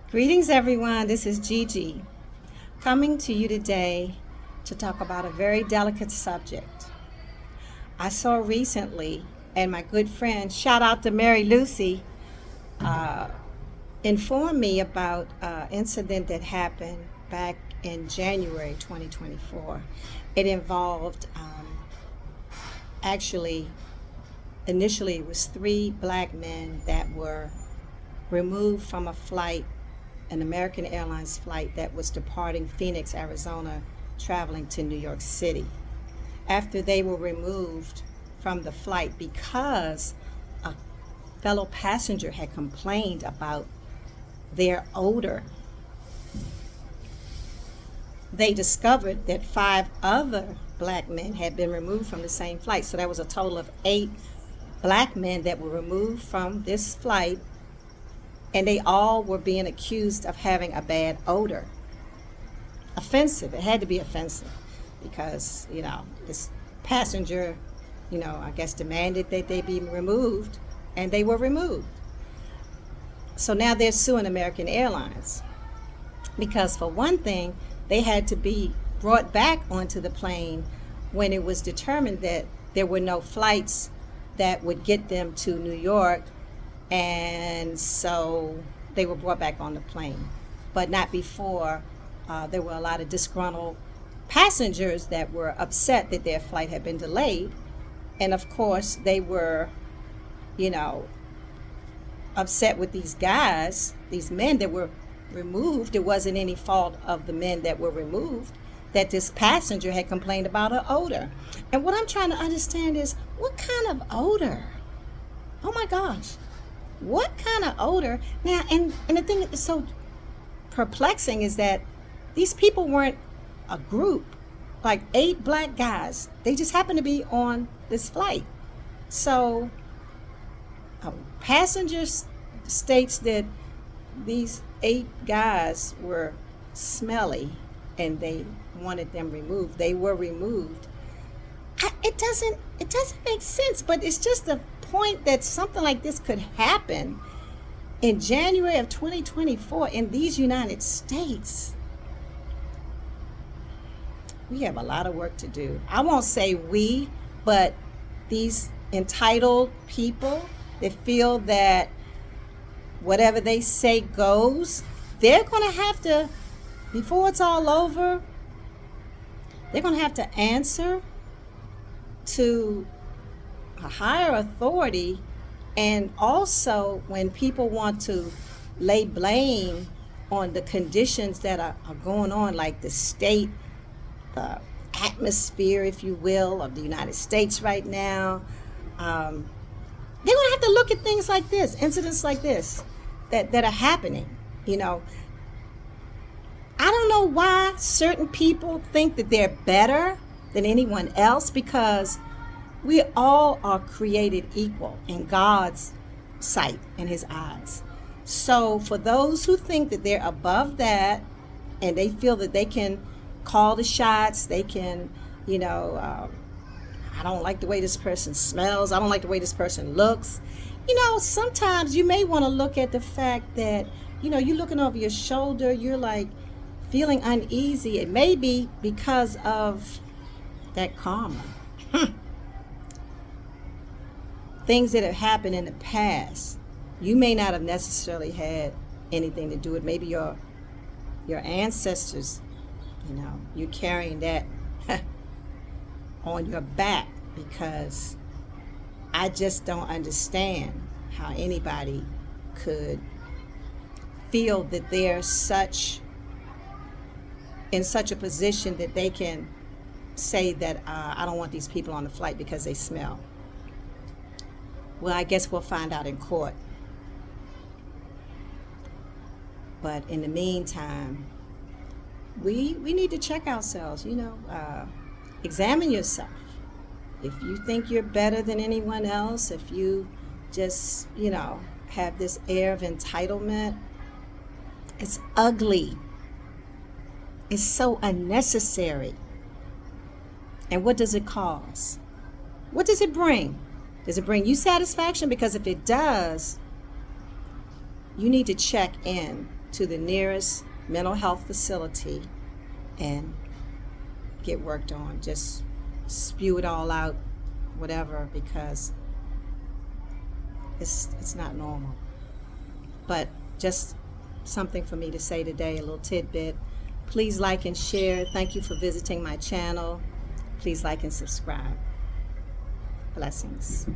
Greetings, everyone. This is Gigi, coming to you today to talk about a very delicate subject. I saw recently, and my good friend, shout out to Mary Lucy, informed me about an incident that happened back in January 2024. It involved, actually, initially it was 3 black men that were removed from a flight, an American Airlines flight that was departing Phoenix, Arizona, traveling to New York City. After they were removed from the flight because a fellow passenger had complained about their odor, they discovered that 5 other black men had been removed from the same flight. So that was a total of 8 black men that were removed from this flight, and they all were being accused of having a bad odor. Offensive. It had to be offensive because, this passenger, I guess demanded that they be removed, and they were removed. So now they're suing American Airlines because, for one thing, they had to be brought back onto the plane when it was determined that there were no flights that would get them to New York, and so they were brought back on the plane, but not before. There were a lot of disgruntled passengers that were upset that their flight had been delayed, and of course they were, upset with these guys, these men that were removed. It wasn't any fault of the men that were removed, that this passenger had complained about an odor. And what I'm trying to understand is, what kind of odor? Oh my gosh, what kind of odor? Now, and the thing that is so perplexing is that these people weren't a group, like 8 black guys. They just happened to be on this flight. So a passenger states that these 8 guys were smelly and they wanted them removed. They were removed. It doesn't make sense, but it's just a point that something like this could happen in January of 2024 in these United States. We have a lot of work to do. I won't say we, but these entitled people that feel that whatever they say goes, they're going to have to, before it's all over, they're going to have to answer to a higher authority. And also, when people want to lay blame on the conditions that are going on, like the state, the atmosphere, if you will, of the United States right now, they're going to have to look at things like this, incidents like this that are happening. I don't know why certain people think that they're better than anyone else, because we all are created equal in God's sight, in His eyes. So for those who think that they're above that and they feel that they can call the shots, they can, I don't like the way this person smells, I don't like the way this person looks. Sometimes you may want to look at the fact that, you're looking over your shoulder, you're like feeling uneasy. It may be because of that karma. Things that have happened in the past. You may not have necessarily had anything to do with, maybe your ancestors, you're carrying that on your back, because I just don't understand how anybody could feel that they're in such a position that they can say that I don't want these people on the flight because they smell. Well, I guess we'll find out in court. But in the meantime, we need to check ourselves, examine yourself. If you think you're better than anyone else, if you just, have this air of entitlement, it's ugly. It's so unnecessary. And what does it cause? What does it bring? Does it bring you satisfaction? Because if it does, you need to check in to the nearest mental health facility and get worked on. Just spew it all out, whatever, because it's not normal. But just something for me to say today, a little tidbit. Please like and share. Thank you for visiting my channel. Please like and subscribe. Blessings.